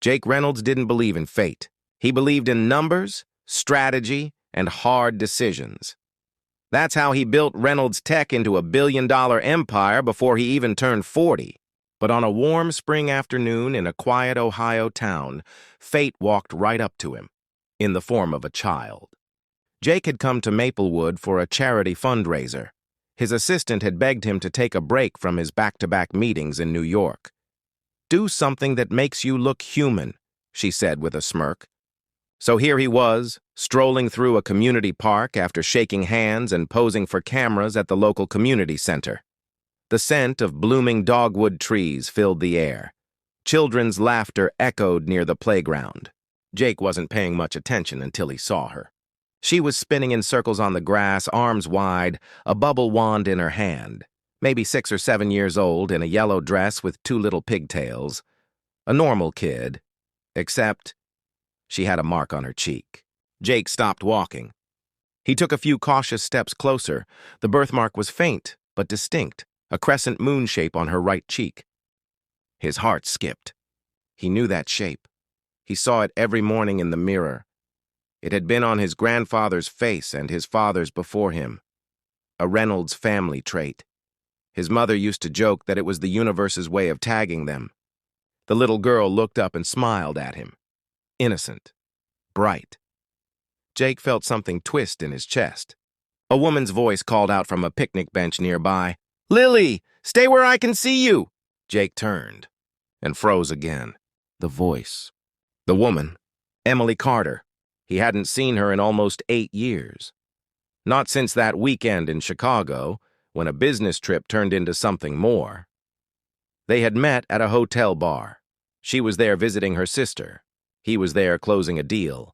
Jake Reynolds didn't believe in fate. He believed in numbers, strategy, and hard decisions. That's how he built Reynolds Tech into a billion-dollar empire before he even turned 40. But on a warm spring afternoon in a quiet Ohio town, fate walked right up to him, in the form of a child. Jake had come to Maplewood for a charity fundraiser. His assistant had begged him to take a break from his back-to-back meetings in New York. "Do something that makes you look human," she said with a smirk. So here he was, strolling through a community park after shaking hands and posing for cameras at the local community center. The scent of blooming dogwood trees filled the air. Children's laughter echoed near the playground. Jake wasn't paying much attention until he saw her. She was spinning in circles on the grass, arms wide, a bubble wand in her hand. Maybe 6 or 7 years old, in a yellow dress with 2 little pigtails. A normal kid, except she had a mark on her cheek. Jake stopped walking. He took a few cautious steps closer. The birthmark was faint, but distinct, a crescent moon shape on her right cheek. His heart skipped. He knew that shape. He saw it every morning in the mirror. It had been on his grandfather's face and his father's before him. A Reynolds family trait. His mother used to joke that it was the universe's way of tagging them. The little girl looked up and smiled at him. Innocent. Bright. Jake felt something twist in his chest. A woman's voice called out from a picnic bench nearby, "Lily, stay where I can see you!" Jake turned and froze again. The voice. The woman. Emily Carter. He hadn't seen her in almost 8 years. Not since that weekend in Chicago, when a business trip turned into something more. They had met at a hotel bar. She was there visiting her sister. He was there closing a deal.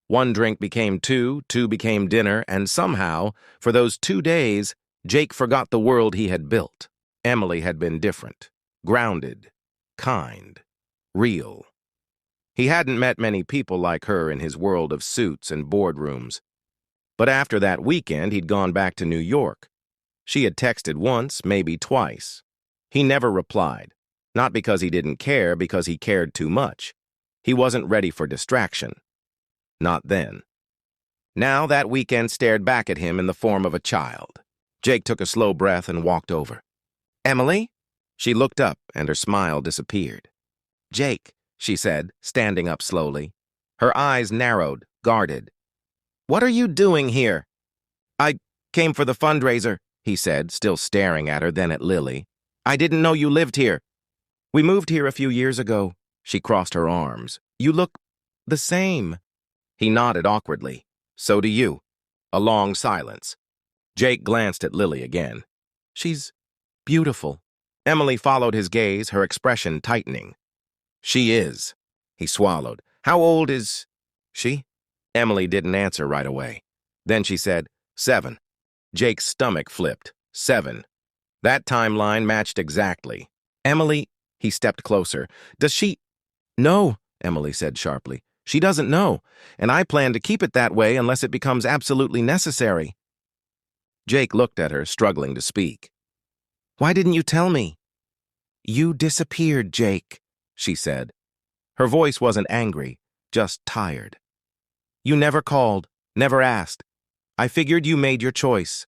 1 drink became 2, 2 became dinner, and somehow, for those 2 days, Jake forgot the world he had built. Emily had been different, grounded, kind, real. He hadn't met many people like her in his world of suits and boardrooms. But after that weekend, he'd gone back to New York. She had texted once, maybe twice. He never replied, not because he didn't care, because he cared too much. He wasn't ready for distraction. Not then. Now that weekend stared back at him in the form of a child. Jake took a slow breath and walked over. "Emily?" She looked up, and her smile disappeared. "Jake," she said, standing up slowly. Her eyes narrowed, guarded. "What are you doing here?" "I came for the fundraiser," he said, still staring at her, then at Lily. "I didn't know you lived here." "We moved here a few years ago." She crossed her arms. "You look the same." He nodded awkwardly. "So do you." A long silence. Jake glanced at Lily again. "She's beautiful." Emily followed his gaze, her expression tightening. "She is." He swallowed. "How old is she?" Emily didn't answer right away. Then she said, 7. Jake's stomach flipped. 7. That timeline matched exactly. "Emily," he stepped closer. "Does she—" "No," Emily said sharply. "She doesn't know, and I plan to keep it that way unless it becomes absolutely necessary." Jake looked at her, struggling to speak. "Why didn't you tell me?" "You disappeared, Jake," she said. Her voice wasn't angry, just tired. "You never called, never asked. I figured you made your choice."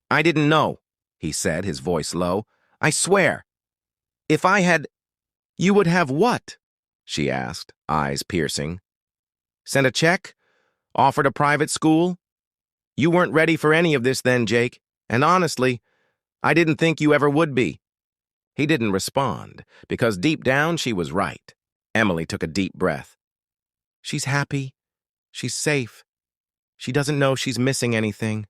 "I didn't know," he said, his voice low. "I swear. If I had—" "You would have what?" she asked, eyes piercing. "Sent a check? Offered a private school? You weren't ready for any of this then, Jake, and honestly, I didn't think you ever would be." He didn't respond, because deep down she was right. Emily took a deep breath. "She's happy. She's safe. She doesn't know she's missing anything."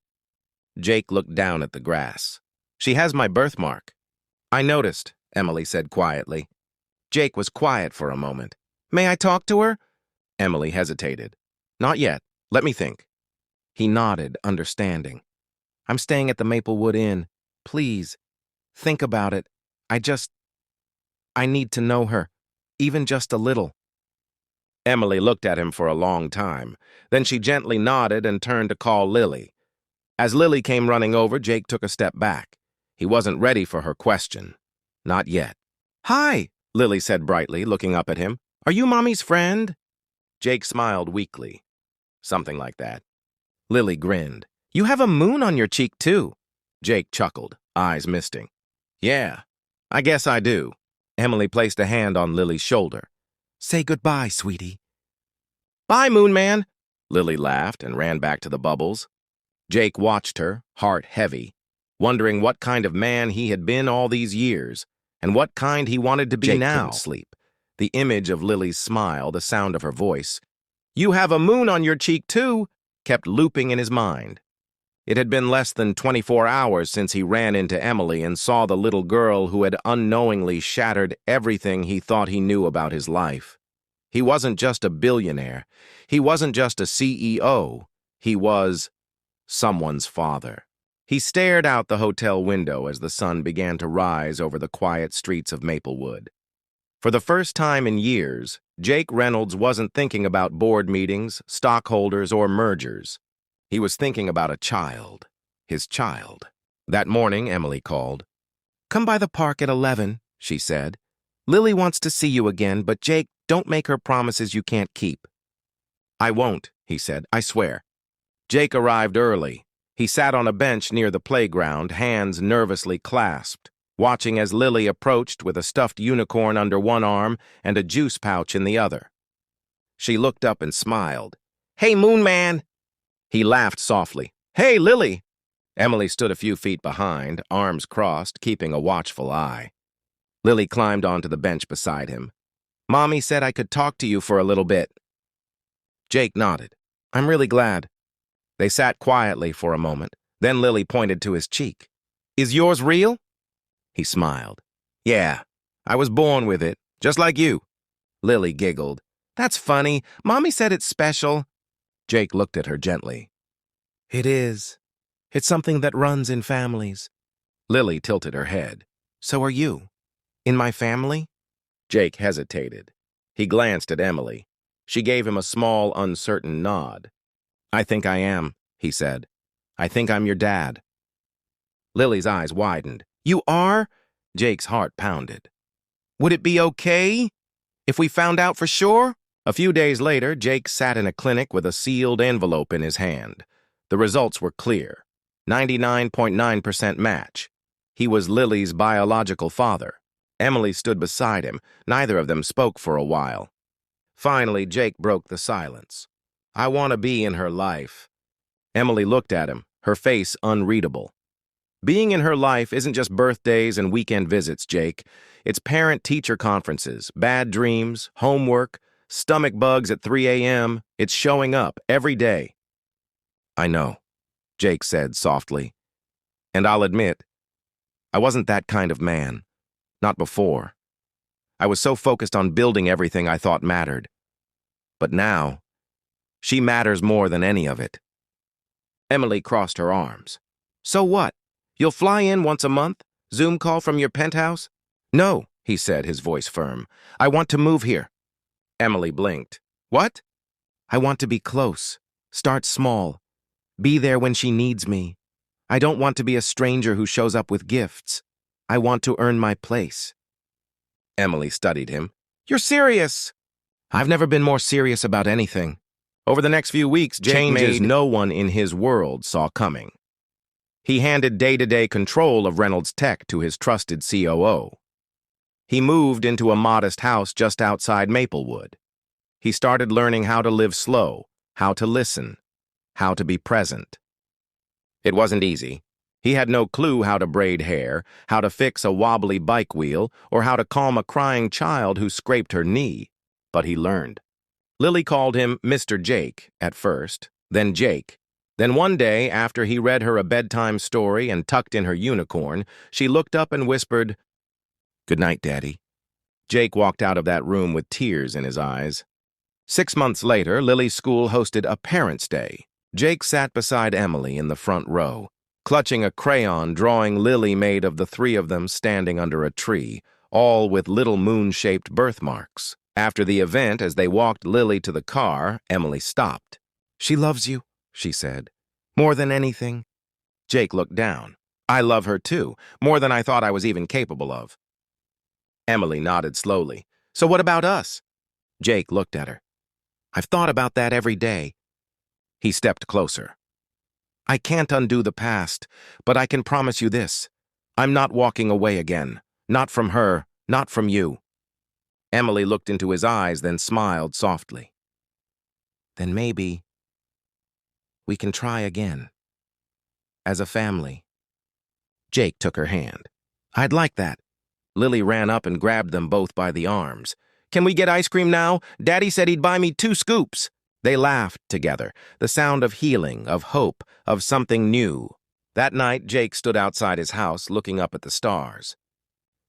Jake looked down at the grass. "She has my birthmark." "I noticed," Emily said quietly. Jake was quiet for a moment. "May I talk to her?" Emily hesitated. "Not yet. Let me think." He nodded, understanding. "I'm staying at the Maplewood Inn. Please, think about it. I need to know her, even just a little." Emily looked at him for a long time. Then she gently nodded and turned to call Lily. As Lily came running over, Jake took a step back. He wasn't ready for her question. Not yet. "Hi," Lily said brightly, looking up at him. Are you Mommy's friend? Jake smiled weakly. Something like that. Lily grinned. You have a moon on your cheek, too. Jake chuckled, eyes misting. Yeah, I guess I do. Emily placed a hand on Lily's shoulder. Say goodbye, sweetie. Bye, Moon Man. Lily laughed and ran back to the bubbles. Jake watched her, heart heavy, wondering what kind of man he had been all these years, and what kind he wanted to be Jake now. couldn't sleep. The image of Lily's smile, the sound of her voice, "You have a moon on your cheek, too," kept looping in his mind. It had been less than 24 hours since he ran into Emily and saw the little girl who had unknowingly shattered everything he thought he knew about his life. He wasn't just a billionaire. He wasn't just a CEO. He was someone's father. He stared out the hotel window as the sun began to rise over the quiet streets of Maplewood. For the first time in years, Jake Reynolds wasn't thinking about board meetings, stockholders, or mergers. He was thinking about a child, his child. That morning, Emily called. Come by the park at 11, she said. Lily wants to see you again, but Jake, don't make her promises you can't keep. I won't, he said, I swear. Jake arrived early. He sat on a bench near the playground, hands nervously clasped, watching as Lily approached with a stuffed unicorn under one arm and a juice pouch in the other. She looked up and smiled. Hey, Moon Man! He laughed softly. Hey, Lily! Emily stood a few feet behind, arms crossed, keeping a watchful eye. Lily climbed onto the bench beside him. Mommy said I could talk to you for a little bit. Jake nodded. I'm really glad. They sat quietly for a moment. Then Lily pointed to his cheek. Is yours real? He smiled. Yeah, I was born with it, just like you. Lily giggled. That's funny. Mommy said it's special. Jake looked at her gently. It is. It's something that runs in families. Lily tilted her head. So are you. In my family? Jake hesitated. He glanced at Emily. She gave him a small, uncertain nod. I think I am, he said. I think I'm your dad. Lily's eyes widened. You are? Jake's heart pounded. Would it be okay if we found out for sure? A few days later, Jake sat in a clinic with a sealed envelope in his hand. The results were clear. 99.9% match. He was Lily's biological father. Emily stood beside him. Neither of them spoke for a while. Finally, Jake broke the silence. I want to be in her life. Emily looked at him, her face unreadable. Being in her life isn't just birthdays and weekend visits, Jake. It's parent-teacher conferences, bad dreams, homework, stomach bugs at 3 a.m. It's showing up every day. I know, Jake said softly. And I'll admit, I wasn't that kind of man. Not before. I was so focused on building everything I thought mattered. But now, she matters more than any of it. Emily crossed her arms. So what? You'll fly in once a month? Zoom call from your penthouse? No, he said, his voice firm. I want to move here. Emily blinked. What? I want to be close. Start small. Be there when she needs me. I don't want to be a stranger who shows up with gifts. I want to earn my place. Emily studied him. You're serious? I've never been more serious about anything. Over the next few weeks, Jake made no one in his world saw coming. He handed day-to-day control of Reynolds Tech to his trusted COO. He moved into a modest house just outside Maplewood. He started learning how to live slow, how to listen, how to be present. It wasn't easy. He had no clue how to braid hair, how to fix a wobbly bike wheel, or how to calm a crying child who scraped her knee. But he learned. Lily called him Mr. Jake at first, then Jake. Then one day, after he read her a bedtime story and tucked in her unicorn, she looked up and whispered, Good night, Daddy. Jake walked out of that room with tears in his eyes. 6 months later, Lily's school hosted a Parents' Day. Jake sat beside Emily in the front row, clutching a crayon drawing Lily made of the three of them standing under a tree, all with little moon-shaped birthmarks. After the event, as they walked Lily to the car, Emily stopped. She loves you, she said. More than anything. Jake looked down. I love her too, more than I thought I was even capable of. Emily nodded slowly. So what about us? Jake looked at her. I've thought about that every day. He stepped closer. I can't undo the past, but I can promise you this. I'm not walking away again. Not from her, not from you. Emily looked into his eyes, then smiled softly. Then maybe we can try again. As a family. Jake took her hand. I'd like that. Lily ran up and grabbed them both by the arms. Can we get ice cream now? Daddy said he'd buy me 2 scoops. They laughed together, the sound of healing, of hope, of something new. That night, Jake stood outside his house looking up at the stars.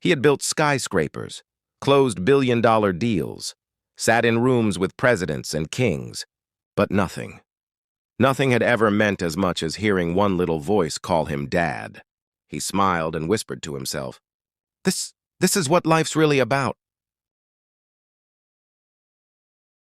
He had built skyscrapers, closed billion-dollar deals, sat in rooms with presidents and kings, but nothing. Nothing had ever meant as much as hearing one little voice call him Dad. He smiled and whispered to himself, This is what life's really about.